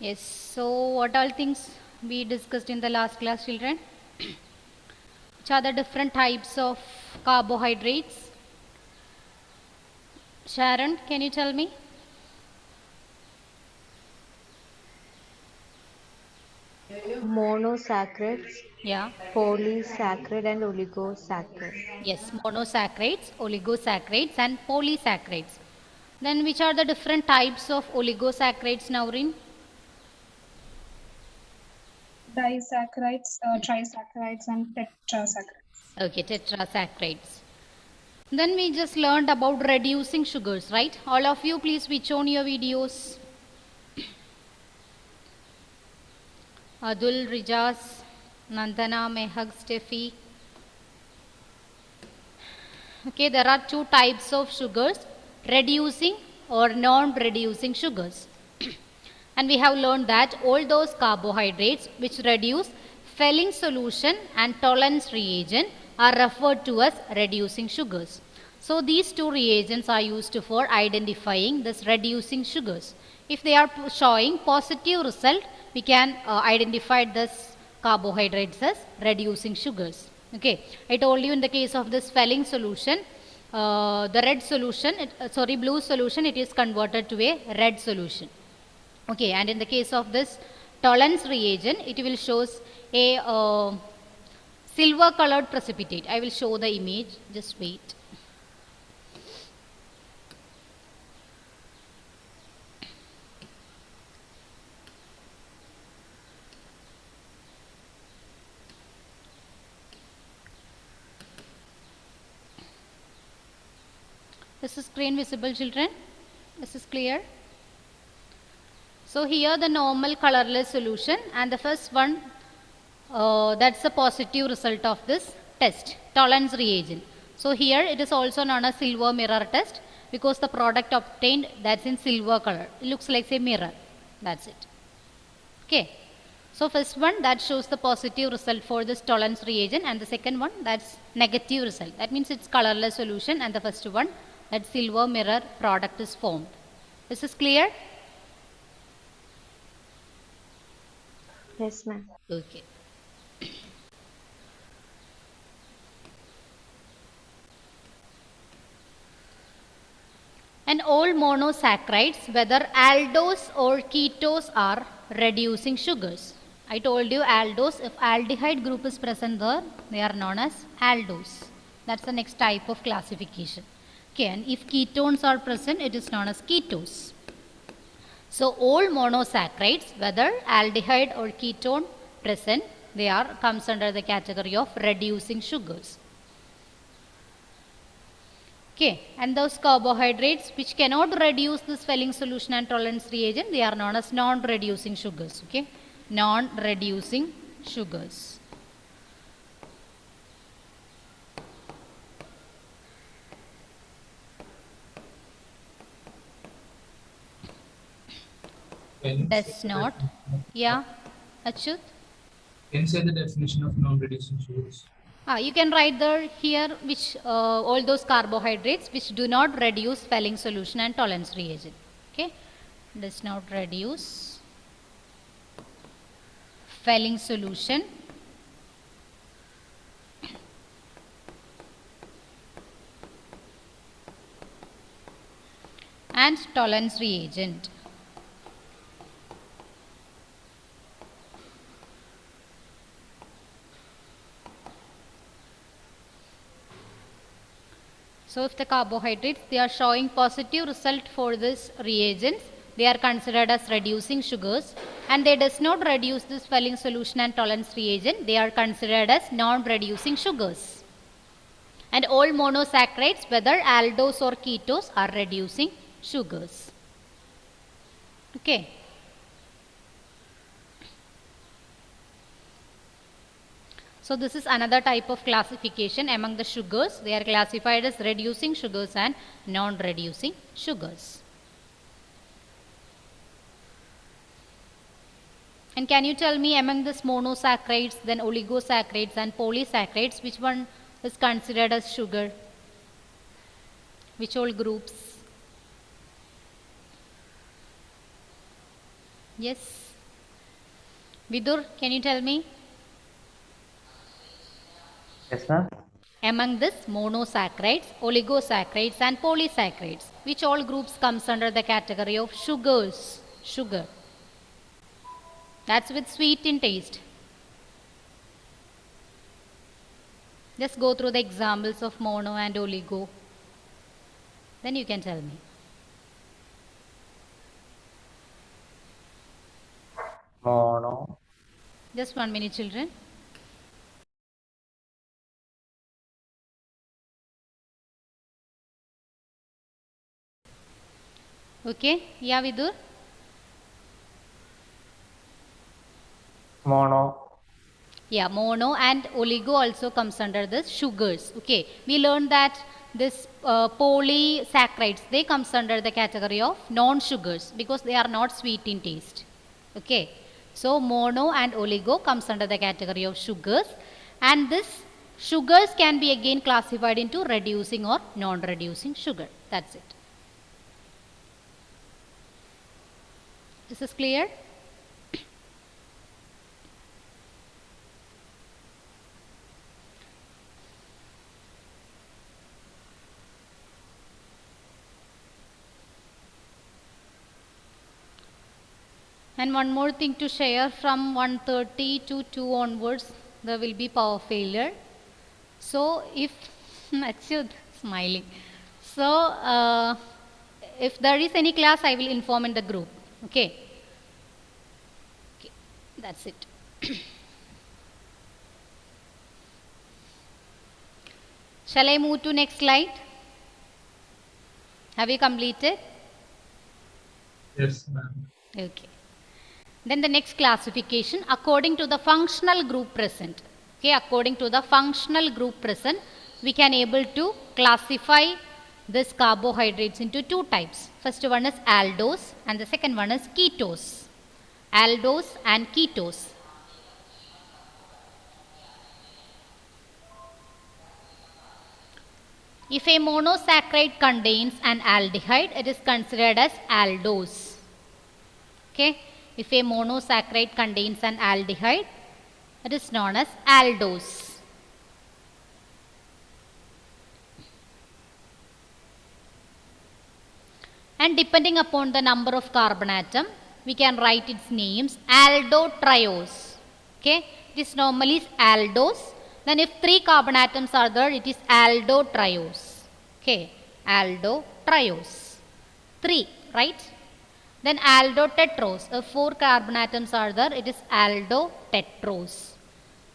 Yes, so what all things we discussed in the last class, children? Which are the different types of carbohydrates? Sharon, can you tell me? Monosaccharides, Yeah. polysaccharide, and oligosaccharide. Yes, monosaccharides, oligosaccharides, and polysaccharides. Then which are the different types of oligosaccharides, Naurin? Disaccharides, trisaccharides, and tetrasaccharides. Okay, tetrasaccharides. Then we just learned about reducing sugars, right? All of you, please switch on your videos. Adul, Rijas, Nandana, Mehak, Steffi. Okay, there are two types of sugars, reducing or non-reducing sugars. And we have learned that all those carbohydrates which reduce Fehling solution and Tollens reagent are referred to as reducing sugars. So these two reagents are used for identifying this reducing sugars. If they are showing positive result, we can identify this carbohydrates as reducing sugars. Okay, I told you in the case of this Fehling solution, the red solution, blue solution, it is converted to a red solution. Okay, and in the case of this Tollens reagent, it will shows a silver colored precipitate. I will show the image, just wait. This is screen visible, children? This is clear? So here the normal colorless solution, and the first one, that's the positive result of this test, Tollens reagent. So here it is also known as silver mirror test because the product obtained, that's in silver color. It looks like a mirror. That's it. Okay. So first one, that shows the positive result for this Tollens reagent, and the second one, that's negative result. That means it's colorless solution, and the first one, that silver mirror product is formed. This is clear? Yes, ma'am. Okay. And all monosaccharides, whether aldose or ketose, are reducing sugars. I told you aldose, if aldehyde group is present there, they are known as aldose. That's the next type of classification. Okay, and if ketones are present, it is known as ketose. So all monosaccharides, whether aldehyde or ketone present, they are comes under the category of reducing sugars. Okay, and those carbohydrates which cannot reduce this Fehling solution and Tollens reagent, they are known as non-reducing sugars. Okay, non-reducing sugars. Does not. Yeah, Achut? Can you say the definition of non-reducing sugars? You can write there here which all those carbohydrates which do not reduce Fehling solution and Tollens reagent. Okay, does not reduce Fehling solution and Tollens reagent. So if the carbohydrates, they are showing positive result for this reagents, they are considered as reducing sugars, and they does not reduce this Fehling solution and Tollens reagent, they are considered as non-reducing sugars. And all monosaccharides, whether aldose or ketose, are reducing sugars. Okay. So this is another type of classification among the sugars. They are classified as reducing sugars and non-reducing sugars. And can you tell me among this monosaccharides, then oligosaccharides and polysaccharides, which one is considered as sugar? Which all groups? Yes. Vidur, can you tell me? Yes, ma'am. Among this monosaccharides, oligosaccharides and polysaccharides, which all groups comes under the category of sugars? Sugar. That's with sweet in taste. Just go through the examples of mono and oligo. Then you can tell me. Mono. Just 1 minute, children. Okay, yeah, Vidur. Mono. Yeah, mono and oligo also comes under this sugars. Okay, we learned that this polysaccharides, they comes under the category of non-sugars because they are not sweet in taste. Okay, so mono and oligo comes under the category of sugars, and this sugars can be again classified into reducing or non-reducing sugar. That's it. This is clear? And one more thing to share, from 1:30 to 2 onwards, there will be power failure. So if, Achyut smiling. So if there is any class, I will inform in the group. Okay. Okay, that's it. Shall I move to next slide? Have you completed? Yes, ma'am. Okay. Then the next classification according to the functional group present. Okay, according to the functional group present, we can able to classify this carbohydrates into two types. First one is aldose and the second one is ketose. Aldose and ketose. If a monosaccharide contains an aldehyde, it is considered as aldose. Okay. If a monosaccharide contains an aldehyde, it is known as aldose. And depending upon the number of carbon atom, we can write its names aldotriose. Okay, it is normally aldose. Then if 3 carbon atoms are there, it is aldotriose. Okay, aldotriose. 3, right? Then aldotetrose. If 4 carbon atoms are there, it is aldotetrose.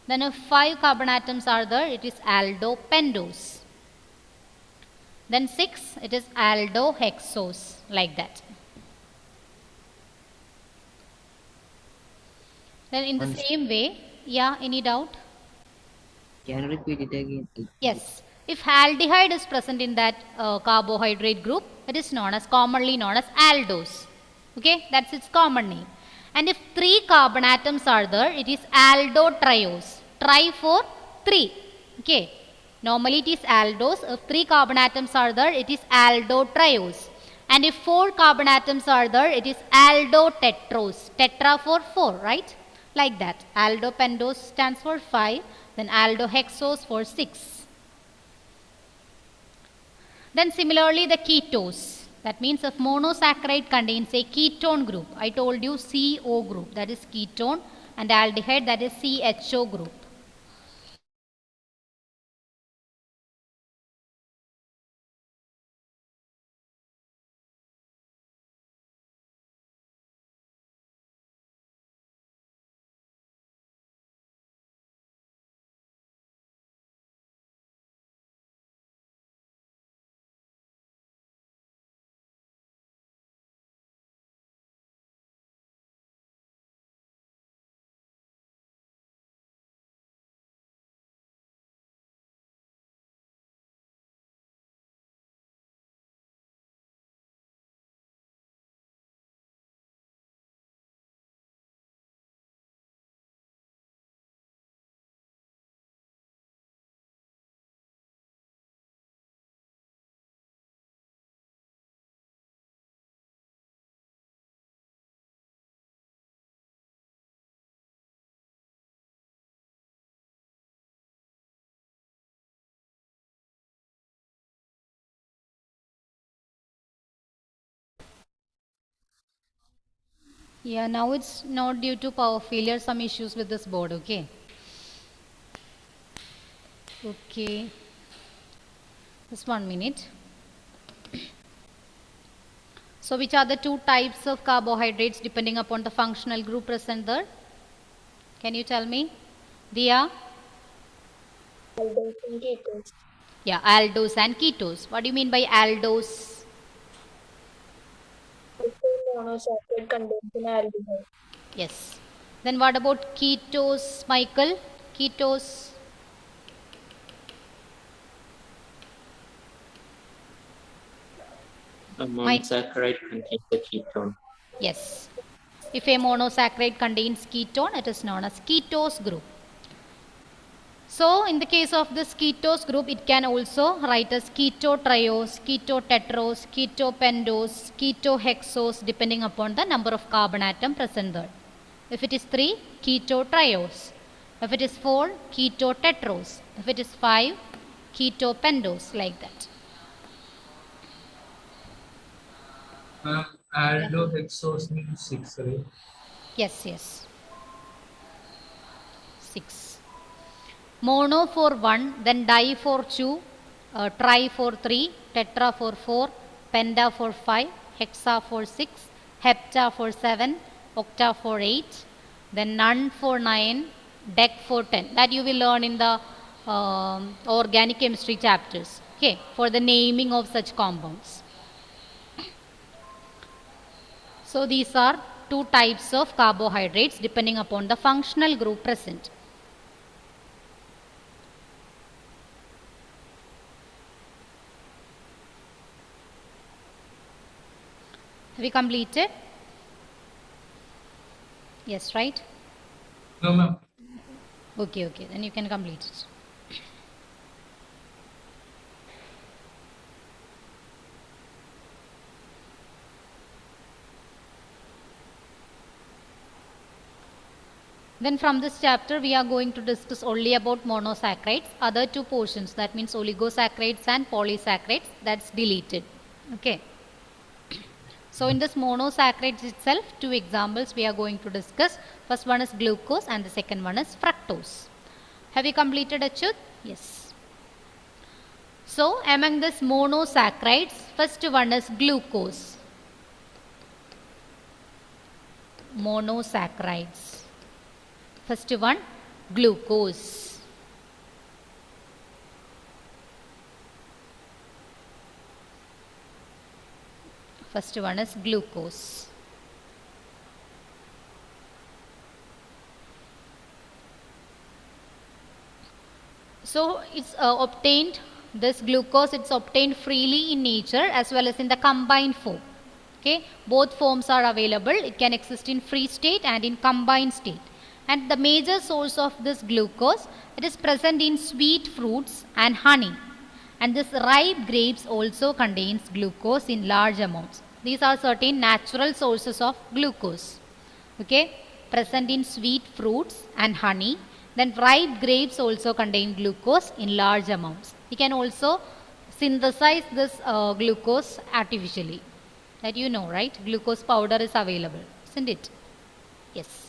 Then if 5 carbon atoms are there, it is aldopentose. Then 6, it is aldohexose, like that. Then in the same way, yeah, any doubt? Can you repeat it again? Yes. If aldehyde is present in that carbohydrate group, it is commonly known as aldose. Okay, that's its common name. And if 3 carbon atoms are there, it is aldotriose. Tri for 3. Okay. Normally it is aldose. If 3 carbon atoms are there, it is aldotriose. And if 4 carbon atoms are there, it is aldotetrose. Tetra for 4, right? Like that. Aldopentose stands for 5. Then aldohexose for 6. Then similarly the ketose. That means if monosaccharide contains a ketone group, I told you CO group, that is ketone, and aldehyde, that is CHO group. Yeah, now it's not due to power failure, some issues with this board, okay? Okay, just 1 minute. So which are the two types of carbohydrates depending upon the functional group present there? Can you tell me? Dia? Aldose and ketose. Yeah, aldose and ketose. What do you mean by aldose? Also monosaccharide contains an aldehyde. Yes. Then what about ketose, Michael? Ketose. A monosaccharide contains a ketone. Yes. If a monosaccharide contains ketone, it is known as ketose group. So, in the case of this ketose group, it can also write as ketotriose, ketotetrose, ketopendose, ketohexose, depending upon the number of carbon atom present there. If it is 3, ketotriose. If it is 4, ketotetrose. If it is 5, ketopendose, like that. Aldohexose means 6, right? Yes, yes. 6. Mono for 1, then di for 2, tri for 3, tetra for 4, penta for 5, hexa for 6, hepta for 7, octa for 8, then non for 9, dec for 10. That you will learn in the organic chemistry chapters, okay, for the naming of such compounds. So these are two types of carbohydrates depending upon the functional group present. Have we completed? Yes, right? No, ma'am. Okay, okay, then you can complete it. Then from this chapter we are going to discuss only about monosaccharides. Other two portions, that means oligosaccharides and polysaccharides, that's deleted. Okay. So in this monosaccharides itself, two examples we are going to discuss. First one is glucose and the second one is fructose. Have you completed, Achyut? Yes. So among this monosaccharides, first one is glucose. Monosaccharides. First one, glucose. First one is glucose. So it's obtained, this glucose, it's obtained freely in nature as well as in the combined form. Okay, both forms are available. It can exist in free state and in combined state. And the major source of this glucose, it is present in sweet fruits and honey. And this ripe grapes also contains glucose in large amounts. These are certain natural sources of glucose. Okay, present in sweet fruits and honey. Then ripe grapes also contain glucose in large amounts. We can also synthesize this glucose artificially. That you know, right? Glucose powder is available, isn't it? Yes.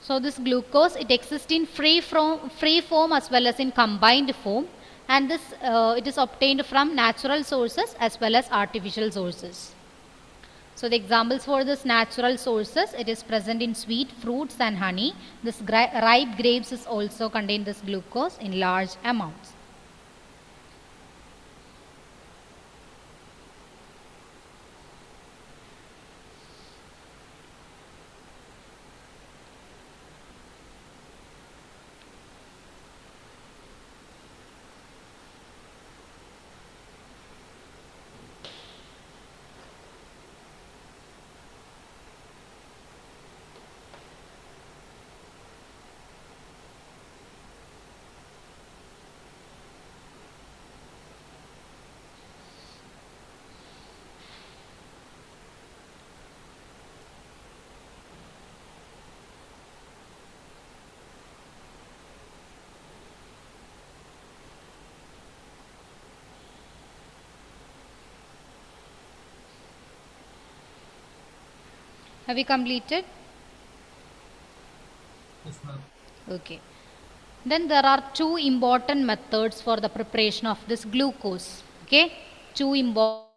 So this glucose, it exists in free form as well as in combined form, and this it is obtained from natural sources as well as artificial sources. So the examples for this natural sources, it is present in sweet fruits and honey. This ripe grapes is also contain this glucose in large amounts. Have you completed? Yes, ma'am. Okay. Then there are two important methods for the preparation of this glucose. Okay. Two important